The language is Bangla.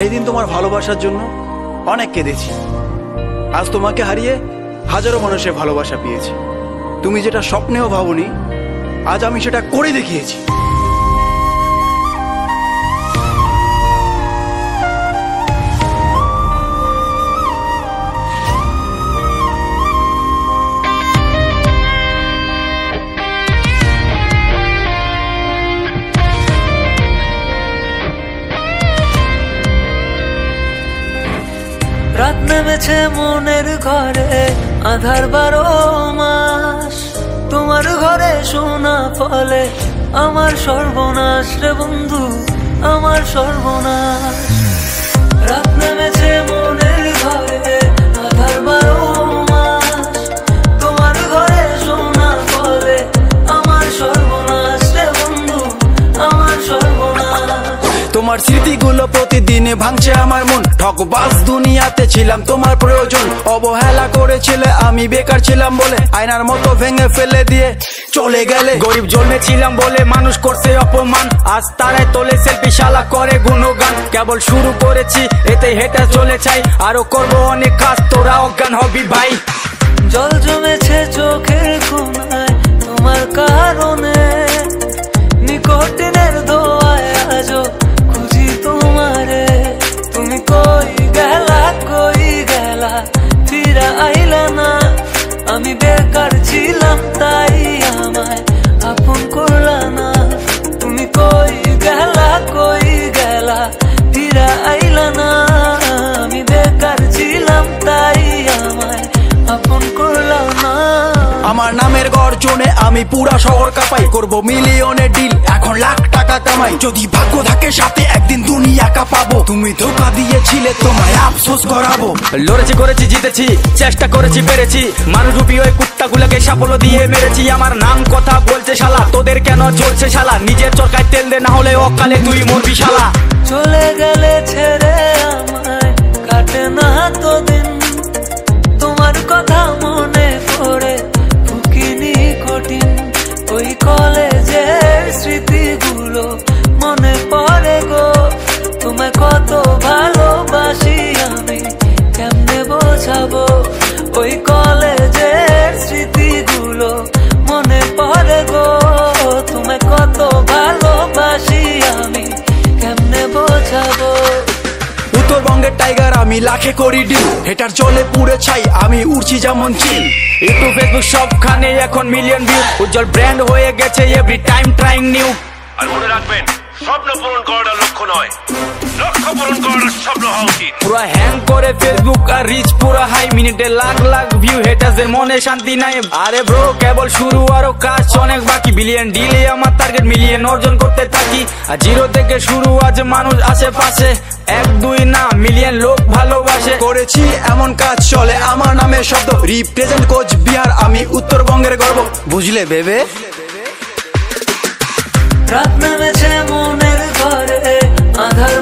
সেই দিন তোমার ভালোবাসার জন্য অনেক কেঁদেছি। আজ তোমাকে হারিয়ে হাজারো মানুষের ভালোবাসা পেয়েছি। তুমি যেটা স্বপ্নেও ভাবনি, আজ আমি সেটা করে দেখিয়েছি। রাত নেমেছে মনের ঘরে, আধার 12 মাস। তোমার ঘরে শোনা ফলে আমার সর্বনাশ রে বন্ধু, আমার সর্বনাশ। রাত নেমেছে মনের ঘরে, আধার 12 মাস। তোমার ঘরে শোনা ফলে আমার সর্বনাশ রে বন্ধু, আমার সর্বনাশ। তোমার স্মৃতিগুলো প্রতিদিনে ভাঙছে আমার মন। ঠকবাজ দুনিয়াতে ছিলাম তোমার প্রয়োজন। অবহেলা করেছিলে, আমি বেকার ছিলাম বলে আয়নার মতো ভেঙে ফেলে দিয়ে চলে গেলে। গরিব জন্মেছিলাম বলে মানুষ করছে অপমান, আজ তারাই তোলে সেলফি, শালা করে গুণগান। কেবল শুরু করেছি, এতে হেঁটে চলে চাই, আরো করবো অনেক কাজ, তোরা অজ্ঞান হবি ভাই। জল জমেছে চোখের কোণায় তোমার কারণে, নিকটিনের দোয়ায় আজও খুঁজি তোমারে। তুমি কই গেলা, কই গেলা, ফিরা আইলা না। আমি বেকার ছিলাম তাই আমায় আপন করলা না। তুমি কই গেলা, কই গেলা, ফিরা আইলা না। আমি বেকার ছিলাম তাই আমায় আপন করলা না। আমার নামের গর্জনে আমি পুরা শহর কাঁপাই, করব মিলিয়নের ডিল, এখন লাখ টাকা কামাই। যদি ভাগ্য থাকে সাথে একদিন দুনিয়া কাঁপাবো। তুমি ধোকা দিয়েছিলে, তোমায় আফসোস করাবো। লড়েছি, করেছি, জিতেছি, চেষ্টা করেছি, পেরেছি। মানুষ রূপী ওই কুত্তাগুলোকে সাফল্য দিয়ে মেরেছি। আমার নাম কথা বলছে শালা, তোদের কেন চলছে শালা? নিজের চরকায় তেল দে, না হলে অকালে তুই মরবি শালা। চলে গেলে ছেড়ে আমায় কাটে না তো দিন, তোমার কথা মনে পড়ে ফুকিনি কঠিন। ওই কলেজের স্মৃতিগুলো মনে পড়ে গো, তোমায় কত ভালোবাসি আমি কেমনে বোঝাবো। ওই কলেজের স্মৃতিগুলো মনে পড়ে গো, তোমায় কত ভালোবাসি আমি কেমনে বোঝাবো। উত্তরবঙ্গের টাইগার আমি, লাখে করি ডিল, হেটার চলে পুড়ে ছাই, আমি উড়ছি যেমন চিল। ইউটিউব, ফেসবুক সবখানে এখন মিলিয়ন ভিউ, উজ্জ্বল ব্র্যান্ড হয়ে গেছে এভরি টাইম ট্রাইং নিউ। আর মনে রাখবেন, স্বপ্ন পূরণ করাটা লক্ষ্য নয়, লক্ষ্য পূরণ করাটা স্বপ্ন হওয়া উচিত। পুরা হ্যাং করে ফেসবুক আর রিচ পুরা হাই, মিনিটে লাখ লাখ ভিউ, হেটারদের মনে শান্তি নাই। আরে ব্রো কেবল শুরু, আরো কাজ অনেক বাকি। বিলিয়ন ডিলে আমার টার্গেট, মিলিয়ন অর্জন করতে থাকি। আর জিরো থেকে শুরু, আজ মানুষ আশেপাশে, 1-2 না মিলিয়ন লোক ভালোবাসে। করেছি এমন কাজ চলে আমার নামে শব্দ, রিপ্রেজেন্ট কোচবিহার, আমি উত্তরবঙ্গের গর্ব, বুঝলে বেবে? রাত নেমেছে মনের ঘরে, আধার